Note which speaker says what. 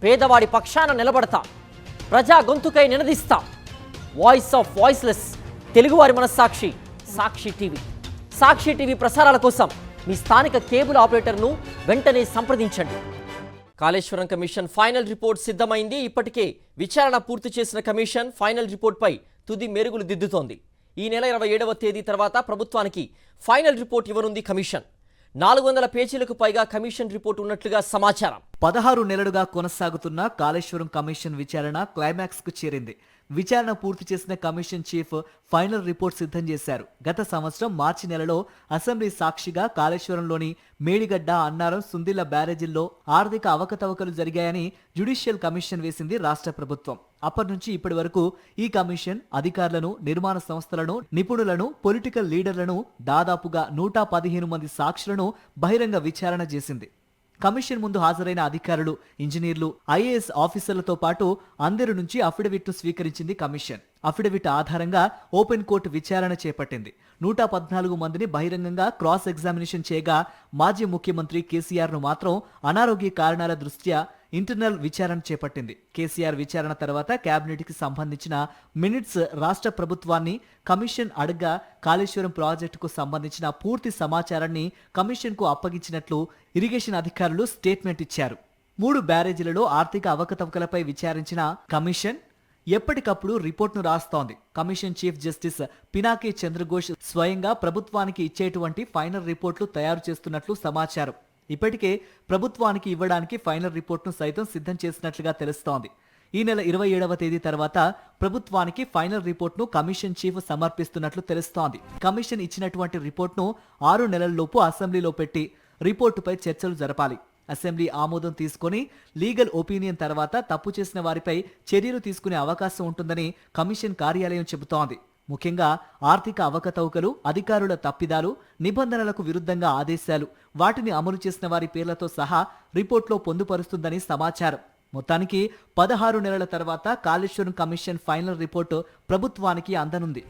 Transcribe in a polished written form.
Speaker 1: పేదవాడి పక్షాన నిలబడతా, ప్రజా గొంతుకై నినదిస్తా. వాయిస్ ఆఫ్ వాయిస్లెస్, తెలుగువారి మనస్సాక్షి, సాక్షి టీవీ. సాక్షి టీవీ ప్రసారాల కోసం మీ స్థానిక కేబుల్ ఆపరేటర్ను వెంటనే సంప్రదించండి. కాళేశ్వరం కమిషన్ ఫైనల్ రిపోర్ట్ సిద్ధమైంది. ఇప్పటికే విచారణ పూర్తి చేసిన కమిషన్ ఫైనల్ రిపోర్ట్పై తుది మెరుగులు దిద్దుతోంది. ఈ నెల 27వ తేదీ తర్వాత ప్రభుత్వానికి ఫైనల్ రిపోర్ట్ ఇవ్వనుంది కమిషన్. 400 పేజీలకు పైగా కమిషన్ రిపోర్ట్ ఉన్నట్లుగా సమాచారం.
Speaker 2: 16 నెలలుగా కొనసాగుతున్న కాళేశ్వరం కమిషన్ విచారణ క్లైమాక్స్ కు చేరింది. విచారణ పూర్తి చేసిన కమిషన్ చీఫ్ ఫైనల్ రిపోర్ట్ సిద్ధం చేశారు. గత సంవత్సరం మార్చి నెలలో అసెంబ్లీ సాక్షిగా కాళేశ్వరంలోని మేడిగడ్డ, అన్నారం, సుందిళ్ల బ్యారేజీల్లో ఆర్థిక అవకతవకలు జరిగాయని జ్యుడిషియల్ కమిషన్ వేసింది రాష్ట్ర ప్రభుత్వం. అప్పటి నుంచి ఇప్పటి వరకు ఈ కమిషన్ అధికారులను, నిర్మాణ సంస్థలను, నిపుణులను, పొలిటికల్ లీడర్లను, దాదాపుగా 115 మంది సాక్షులను బహిరంగ విచారణ చేసింది. కమిషన్ ముందు హాజరైన అధికారులు, ఇంజనీర్లు, ఐఏఎస్ ఆఫీసర్లతో పాటు అందరి నుంచి అఫిడవిట్ను స్వీకరించింది కమిషన్. అఫిడవిట్ ఆధారంగా ఓపెన్ కోర్టు విచారణ చేపట్టింది. 114 మందిని బహిరంగంగా క్రాస్ ఎగ్జామినేషన్ చేయగా మాజీ ముఖ్యమంత్రి కేసీఆర్ను మాత్రం అనారోగ్య కారణాల దృష్ట్యా ఇంటర్నల్ విచారణ చేపట్టింది. కేసీఆర్ విచారణ తర్వాత కేబినెట్కి సంబంధించిన మినిట్స్ రాష్ట్ర ప్రభుత్వాన్ని కమిషన్ అడగ్గా కాళేశ్వరం ప్రాజెక్టుకు సంబంధించిన పూర్తి సమాచారాన్ని కమిషన్కు అప్పగించినట్లు ఇరిగేషన్ అధికారులు స్టేట్మెంట్ ఇచ్చారు. 3 బ్యారేజీలలో ఆర్థిక అవకతవకలపై విచారించిన కమిషన్ ఎప్పటికప్పుడు రిపోర్ట్ను రాస్తోంది. Commission chief justice Pinaki Chandraghosh స్వయంగా ప్రభుత్వానికి ఇచ్చేటువంటి ఫైనల్ రిపోర్ట్లు తయారు చేస్తున్నట్లు సమాచారం. ఇప్పటికే ప్రభుత్వానికి ఇవ్వడానికి ఫైనల్ రిపోర్ట్ను సైతం సిద్ధం చేసినట్లుగా తెలుస్తోంది. ఈ నెల 27వ తేదీ తర్వాత ప్రభుత్వానికి ఫైనల్ రిపోర్ట్ను కమిషన్ చీఫ్ సమర్పిస్తున్నట్లు తెలుస్తోంది. కమిషన్ ఇచ్చినటువంటి రిపోర్ట్ను 6 నెలల్లోపు అసెంబ్లీలో పెట్టి రిపోర్టుపై చర్చలు జరపాలి. అసెంబ్లీ ఆమోదం తీసుకుని లీగల్ ఒపీనియన్ తర్వాత తప్పు చేసిన వారిపై చర్యలు తీసుకునే అవకాశం ఉంటుందని కమిషన్ కార్యాలయం చెబుతోంది. ముఖ్యంగా ఆర్థిక అవకతవకలు, అధికారుల తప్పిదాలు, నిబంధనలకు విరుద్ధంగా ఆదేశాలు, వాటిని అమలు చేసిన వారి పేర్లతో సహా రిపోర్ట్లో పొందుపరుస్తుందని సమాచారం. మొత్తానికి 16 నెలల తర్వాత కాళేశ్వరం కమిషన్ ఫైనల్ రిపోర్టు ప్రభుత్వానికి అందనుంది.